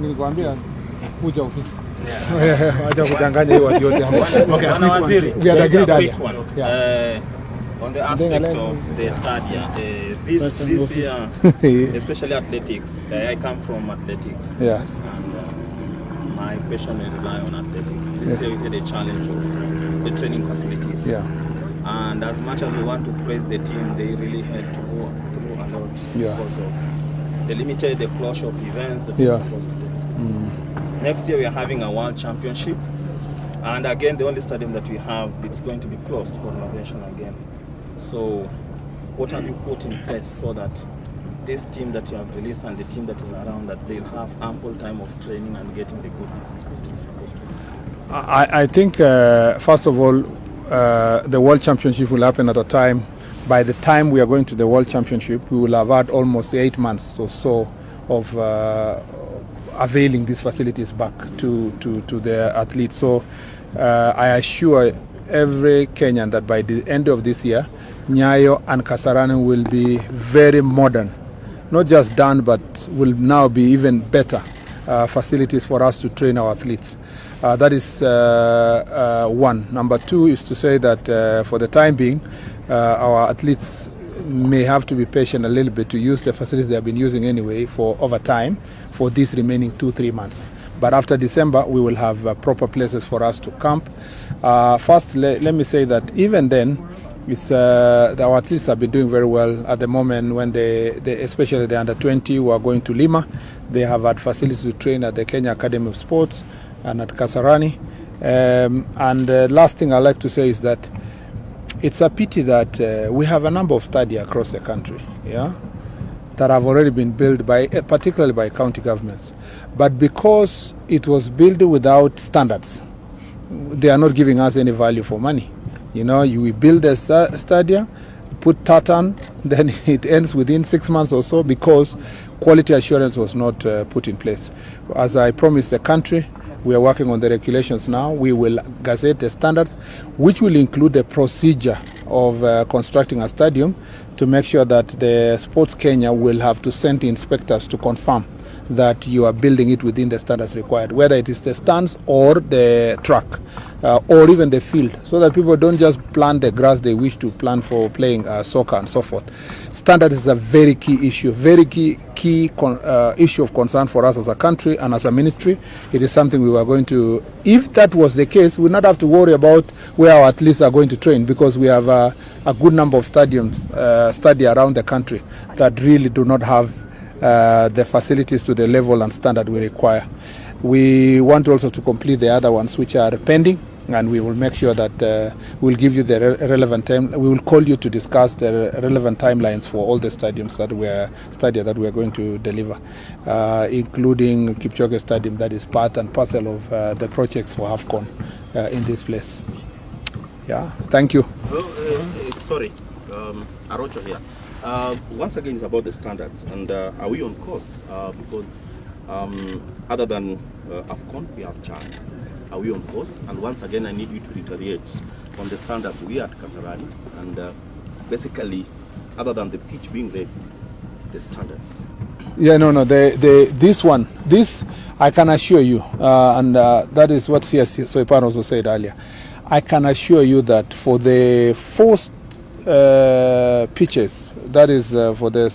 nilikwambia kuja ofisi. Acha kudanganya hiyo watu wote hapo. Okay, Bwana Waziri. We are agreed that. On the aspect of the stadia, this year, especially athletics, I come from athletics. Yes. And my question will rely on athletics. This year we had a challenge of the training facilities. Yeah. And as much as we want to praise the team, they really had to go through a lot because of the closure of events that we're supposed to do. Next year we are having a world championship. And again, the only stadium that we have, it's going to be closed for renovation again. So what have you put in place so that this team that you have released and the team that is around, that they'll have ample time of training and getting the good results that it's supposed to be? I think, first of all, the World Championship will happen at a time. By the time we are going to the World Championship, we will have had almost 8 months or so of availing these facilities back to the athletes. So I assure every Kenyan that by the end of this year, Nyayo and Kasarani will be very modern, not just done, but will now be even better facilities for us to train our athletes. That is one. Number two is to say that for the time being, our athletes may have to be patient a little bit to use the facilities they have been using anyway for over time for these remaining 2-3 months. But after December, we will have proper places for us to camp. First, let me say that even then, our athletes have been doing very well at the moment. When they especially the under 20 who are going to Lima, they have had facilities to train at the Kenya Academy of Sports and at Kasarani. And the last thing I'd like to say is that it's a pity that we have a number of stadia across the country, that have already been built particularly by county governments. But because it was built without standards, they are not giving us any value for money. We build a stadia, put tartan, then it ends within 6 months or so because quality assurance was not put in place. As I promised the country, we are working on the regulations now. We will gazette the standards, which will include the procedure of constructing a stadium to make sure that the Sports Kenya will have to send inspectors to confirm that you are building it within the standards required, whether it is the stands or the track or even the field, so that people don't just plant the grass they wish to plant for playing soccer and so forth. Standard is a very key issue, very key issue of concern for us as a country and as a ministry. It is something we were going to, if that was the case, we would not have to worry about where our athletes are going to train, because we have a good number of stadiums around the country that really do not have the facilities to the level and standard we require. We want also to complete the other ones which are pending, and we will make sure that we'll give you the relevant time. We will call you to discuss the relevant timelines for all the stadiums that we are going to deliver, including Kipchoge Stadium, that is part and parcel of the projects for AFCON in this place. Yeah, thank you. Sorry, Arocho here. Once again, it's about the standards, and are we on course? Because other than AFCON, we have CHAN. Are we on course? And once again, I need you to reiterate on the standard we are at Kasarani, and basically, other than the pitch being ready, the standards. Yeah, no. This I can assure you, and that is what CS Soipan also said earlier. I can assure you that for the first pitches, that is for the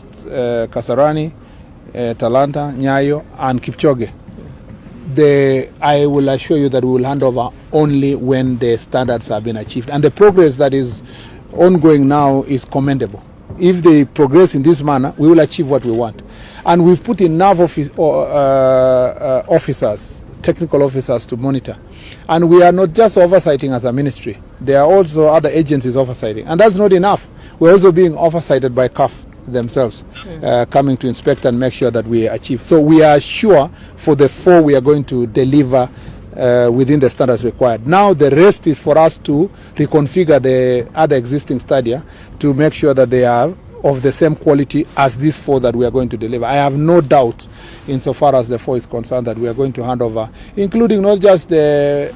Kasarani, Talanta, Nyayo and Kipchoge, I will assure you that we will hand over only when the standards have been achieved. And the progress that is ongoing now is commendable. If they progress in this manner, we will achieve what we want. And we've put enough officers, technical officers, to monitor. And we are not just oversighting as a ministry. There are also other agencies oversighting. And that's not enough. We're also being oversighted by CAF themselves, coming to inspect and make sure that we achieve. So we are sure for the 4 we are going to deliver within the standards required. Now the rest is for us to reconfigure the other existing stadia to make sure that they are of the same quality as these 4 that we are going to deliver. I have no doubt, insofar as the 4 is concerned, that we are going to hand over, including not just the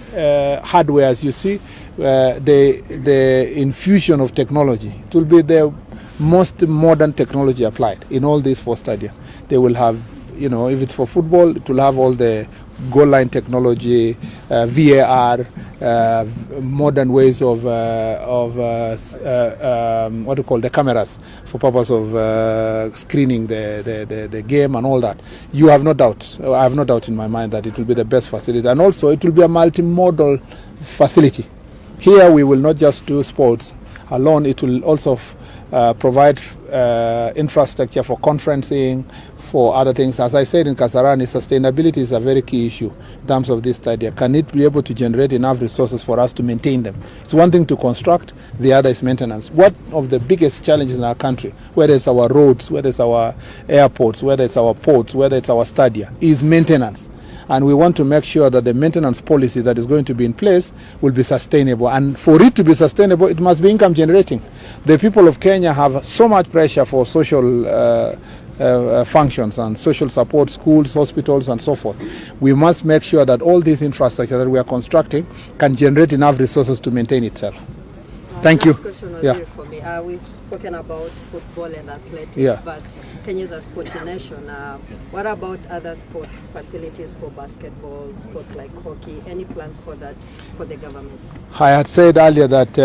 hardware, as you see, the infusion of technology. It will be the most modern technology applied in all these 4 stadia. They will have you know, if it's for football, it will have all the goal line technology, VAR, modern ways of what do you call the cameras for purpose of screening the game and all that. You have no doubt, I have no doubt in my mind that it will be the best facility, and also it will be a multimodal facility. Here we will not just do sports alone, it will also provide infrastructure for conferencing, for other things. As I said in Kasarani, sustainability is a very key issue in terms of this stadium. Can it be able to generate enough resources for us to maintain them? It's one thing to construct, the other is maintenance. One of the biggest challenges in our country, whether it's our roads, whether it's our airports, whether it's our ports, whether it's our stadia, is maintenance. And we want to make sure that the maintenance policy that is going to be in place will be sustainable. And for it to be sustainable, it must be income generating. The people of Kenya have so much pressure for social functions and social support, schools, hospitals, and so forth. We must make sure that all this infrastructure that we are constructing can generate enough resources to maintain itself. Thank you. Question was here for me. We've spoken about football and athletics, but Kenya is a sporty nation. What about other sports facilities for basketball, sport like hockey? Any plans for that for the government? I had said earlier that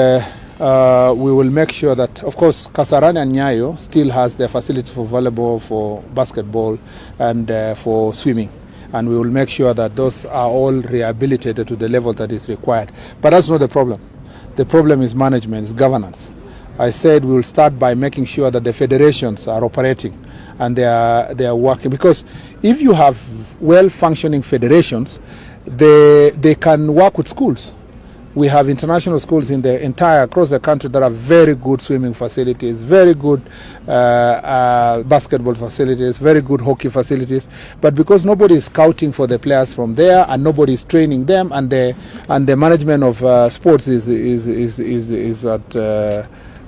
we will make sure that, of course, Kasarani and Nyayo still has their facilities for volleyball, for basketball, and for swimming. And we will make sure that those are all rehabilitated to the level that is required. But that's not the problem. The problem is management, is governance. I said we will start by making sure that the federations are operating and they are working. Because if you have well-functioning federations, they can work with schools. We have international schools in the across the country that have very good swimming facilities, very good basketball facilities, very good hockey facilities. But because nobody is scouting for the players from there and nobody is training them, and the management of sports is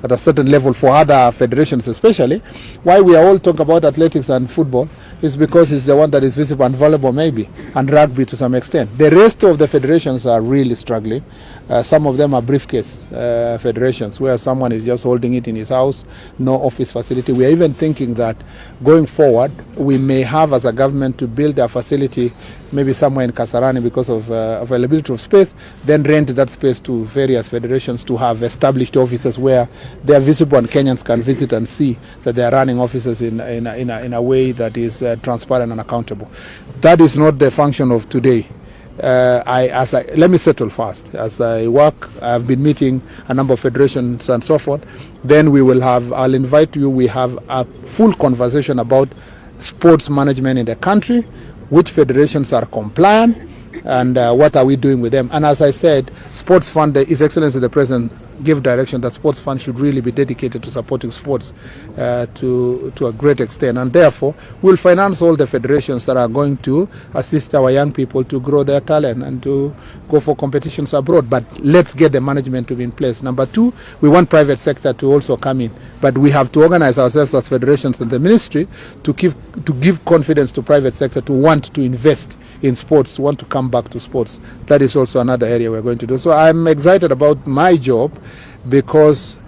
at a certain level for other federations especially, why we are all talking about athletics and football is because it's the one that is visible, and volleyball maybe, and rugby to some extent. The rest of the federations are really struggling. Some of them are briefcase federations where someone is just holding it in his house, no office facility. We are even thinking that going forward we may have as a government to build a facility maybe somewhere in Kasarani because of availability of space, then rent that space to various federations to have established offices where they are visible and Kenyans can visit and see that they are running offices in a way that is transparent and accountable. That is not the function of today. Let me settle first. As I work, I've been meeting a number of federations and so forth. Then I'll invite you, we have a full conversation about sports management in the country, which federations are compliant, and what are we doing with them. And as I said, sports fund, His Excellency the President gave direction that sports fund should really be dedicated to supporting sports to a great extent, and therefore we'll finance all the federations that are going to assist our young people to grow their talent and to go for competitions abroad. But let's get the management to be in place. Number two, we want private sector to also come in, but we have to organize ourselves as federations and the ministry to give confidence to private sector to want to invest in sports, to want to come back to sports. That is also another area we're going to do. So I'm excited about my job because